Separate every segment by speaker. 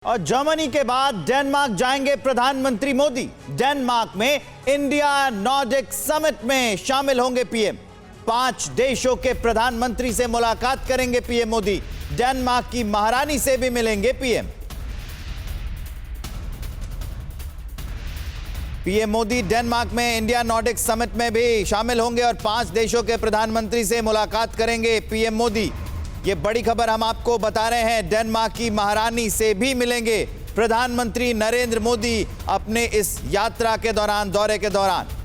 Speaker 1: और जर्मनी के बाद डेनमार्क जाएंगे प्रधानमंत्री मोदी। डेनमार्क में इंडिया नॉर्डिक समिट में शामिल होंगे पीएम। 5 देशों के प्रधानमंत्री से मुलाकात करेंगे पीएम मोदी। डेनमार्क की महारानी से भी मिलेंगे पीएम। पीएम मोदी डेनमार्क में इंडिया नॉर्डिक समिट में भी शामिल होंगे और 5 देशों के प्रधानमंत्री से मुलाकात करेंगे पीएम मोदी। ये बड़ी खबर हम आपको बता रहे हैं। डेनमार्क की महारानी से भी मिलेंगे प्रधानमंत्री नरेंद्र मोदी अपने इस यात्रा के दौरान, दौरे के दौरान।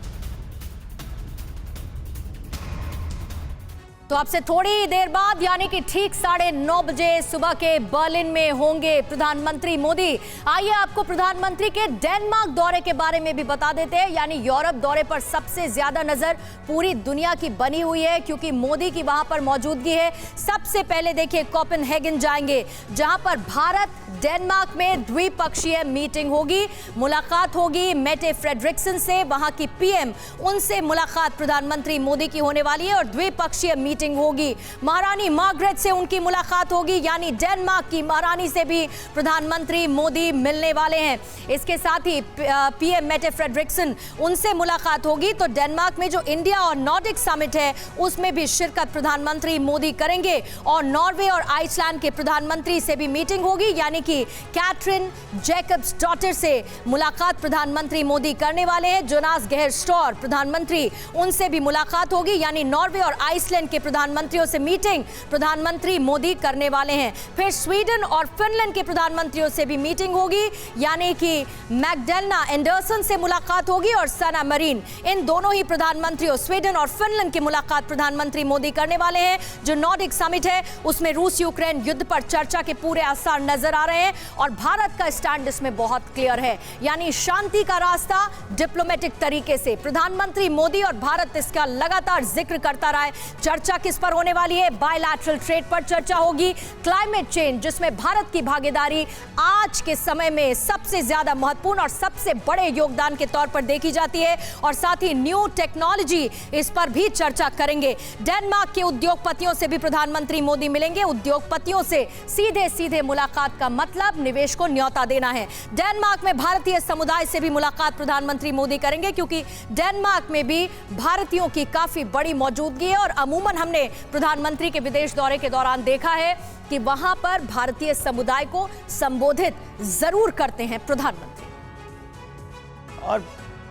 Speaker 2: तो आपसे थोड़ी देर बाद यानी कि ठीक 9:30 बजे सुबह के बर्लिन में होंगे प्रधानमंत्री मोदी। आइए आपको प्रधानमंत्री के डेनमार्क दौरे के बारे में भी बता देते हैं। यानी यूरोप दौरे पर सबसे ज्यादा नजर पूरी दुनिया की बनी हुई है क्योंकि मोदी की वहां पर मौजूदगी है। सबसे पहले देखिए कोपेनहेगन जाएंगे जहां पर भारत डेनमार्क में द्विपक्षीय मीटिंग होगी, मुलाकात होगी मेटे फ्रेडरिक्सन से। वहां की पीएम उनसे मुलाकात प्रधानमंत्री मोदी की होने वाली है और द्विपक्षीय मीटिंग होगी। महारानी मार्गरेट से उनकी मुलाकात होगी, यानी डेनमार्क की महारानी से भी प्रधानमंत्री मोदी मिलने वाले हैं। इसके साथ ही पीएम मेटे फ्रेडरिक्सन उनसे मुलाकात होगी। तो डेनमार्क में जो इंडिया और नॉर्डिक समिट है उसमें भी शिरकत प्रधानमंत्री मोदी करेंगे और नॉर्वे और आइसलैंड के प्रधानमंत्री से भी मीटिंग होगी, यानी कि कैथरीन जैकब्सडॉटर से मुलाकात प्रधानमंत्री मोदी करने वाले हैं। जोनास गेहर स्टोर प्रधानमंत्री, उनसे भी मुलाकात होगी, यानी नॉर्वे और आइसलैंड के प्रधानमंत्रियों से मीटिंग प्रधानमंत्री मोदी करने वाले हैं। फिर स्वीडन और फिनलैंड के प्रधानमंत्रियों से भी मीटिंग होगी, यानी कि मैगडेलना एंडरसन से मुलाकात होगी और सना मरीन, इन दोनों ही प्रधानमंत्रियों स्वीडन और फिनलैंड की मुलाकात प्रधानमंत्री मोदी करने वाले हैं। जो नॉर्डिक समिट है उसमें रूस यूक्रेन युद्ध पर चर्चा के पूरे आसार नजर आ रहे हैं और भारत का स्टैंड इसमें बहुत क्लियर है, यानी शांति का रास्ता डिप्लोमेटिक तरीके से। प्रधानमंत्री मोदी और भारत इसका लगातार जिक्र करता रहा है। चर्चा किस पर होने वाली है? बायलैटरल ट्रेड पर चर्चा होगी, क्लाइमेट चेंज जिसमें भारत की भागीदारी आज के समय में सबसे ज्यादा महत्वपूर्ण और सबसे बड़े योगदान के तौर पर देखी जाती है, और साथ ही न्यू टेक्नोलॉजी, इस पर भी चर्चा करेंगे। डेनमार्क के उद्योगपतियों से भी प्रधानमंत्री मोदी मिलेंगे। उद्योगपतियों से सीधे सीधे मुलाकात का मतलब निवेश को न्योता देना है। डेनमार्क में भारतीय समुदाय से भी मुलाकात प्रधानमंत्री मोदी करेंगे क्योंकि डेनमार्क में भी भारतीयों की काफी बड़ी मौजूदगी है और अमूमन हमने प्रधानमंत्री के विदेश दौरे के दौरान देखा है कि वहां पर भारतीय समुदाय को संबोधित जरूर करते हैं प्रधानमंत्री।
Speaker 1: और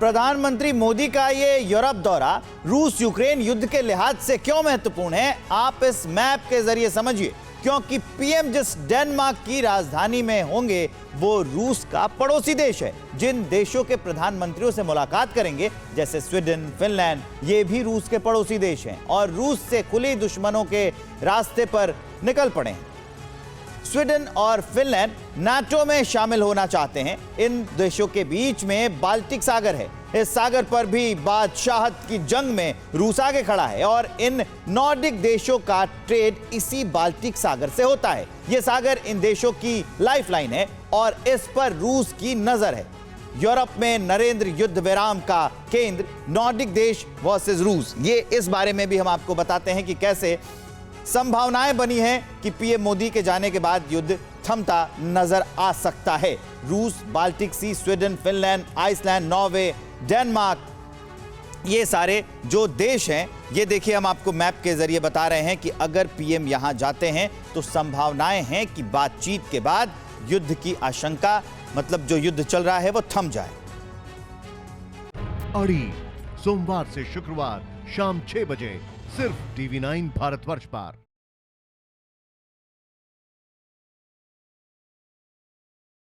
Speaker 1: प्रधानमंत्री मोदी का ये यूरोप दौरा रूस यूक्रेन युद्ध के लिहाज से क्यों महत्वपूर्ण है, आप इस मैप के जरिए समझिए। क्योंकि पीएम जिस डेनमार्क की राजधानी में होंगे वो रूस का पड़ोसी देश है। जिन देशों के प्रधानमंत्रियों से मुलाकात करेंगे जैसे स्वीडन, फिनलैंड, ये भी रूस के पड़ोसी देश हैं और रूस से खुली दुश्मनों के रास्ते पर निकल पड़े हैं। स्वीडन और फिनलैंड नाटो में शामिल होना चाहते हैं। इन देशों के बीच में बाल्टिक सागर है। इस सागर पर भी बादशाहत की जंग में रूस आगे खड़ा है और इन नॉर्डिक देशों का ट्रेड इसी बाल्टिक सागर से होता है। यह सागर इन देशों की लाइफलाइन है और इस पर रूस की नजर है। यूरोप में नरेंद्र युद्ध विराम का केंद्र नॉर्डिक देश वर्सेस रूस, ये इस बारे में भी हम आपको बताते हैं कि कैसे संभावनाएं बनी हैं कि पीएम मोदी के जाने के बाद युद्ध थमता नजर आ सकता है। रूस, Baltic sea, Sweden, Finland, Iceland, Norway, Denmark, ये सारे जो देश हैं, ये देखिए हम आपको मैप के जरिए बता रहे हैं कि अगर पीएम यहां जाते हैं तो संभावनाएं हैं कि बातचीत के बाद युद्ध की आशंका, मतलब जो युद्ध चल रहा है वो थम जाए।
Speaker 3: अड़ी सोमवार से शुक्रवार शाम 6 बजे सिर्फ TV9 भारतवर्ष पर।